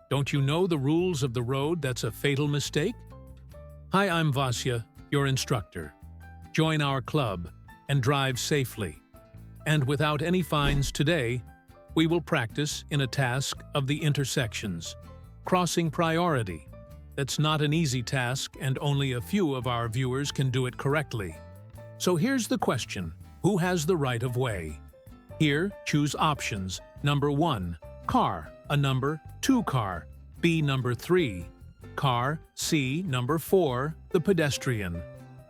Don't you know the rules of the road that's a fatal mistake? Hi, I'm Vasya, your instructor. Join our club and drive safely. And without any fines today, we will practice in a task of the intersections. Crossing priority. That's not an easy task, and only a few of our viewers can do it correctly. So here's the question. Who has the right of way? Here, choose options. Number 1, car, a number, 2 car, B number 3, car, C number 4, the pedestrian.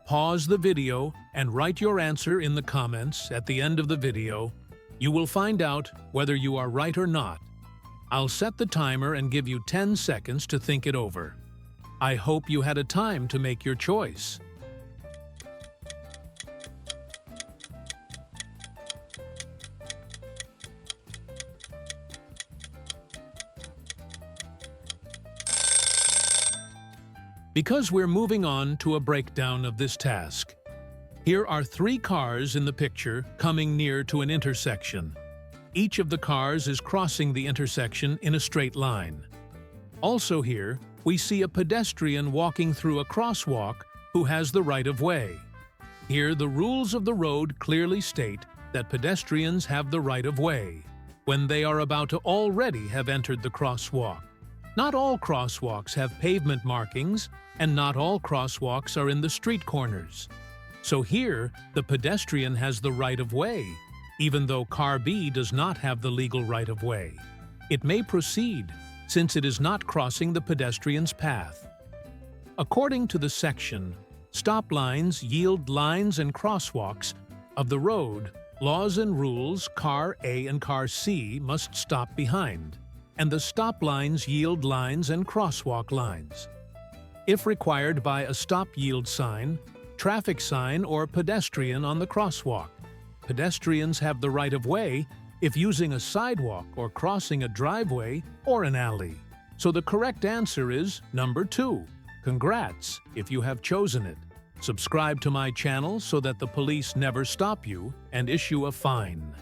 Pause the video and write your answer in the comments at the end of the video. You will find out whether you are right or not. I'll set the timer and give you 10 seconds to think it over. I hope you had a time to make your choice. Because we're moving on to a breakdown of this task. Here are 3 cars in the picture coming near to an intersection. Each of the cars is crossing the intersection in a straight line. Also here, we see a pedestrian walking through a crosswalk who has the right of way. Here, the rules of the road clearly state that pedestrians have the right of way when they are about to already have entered the crosswalk. Not all crosswalks have pavement markings, and not all crosswalks are in the street corners. So here, the pedestrian has the right of way, even though car B does not have the legal right of way. It may proceed, since it is not crossing the pedestrian's path. According to the section, stop lines yield lines and crosswalks of the road, laws and rules, car A and car C must stop behind, and the stop lines yield lines and crosswalk lines. If required by a stop yield sign, traffic sign, or pedestrian on the crosswalk. Pedestrians have the right of way if using a sidewalk or crossing a driveway or an alley. So the correct answer is number 2. Congrats if you have chosen it. Subscribe to my channel so that the police never stop you and issue a fine.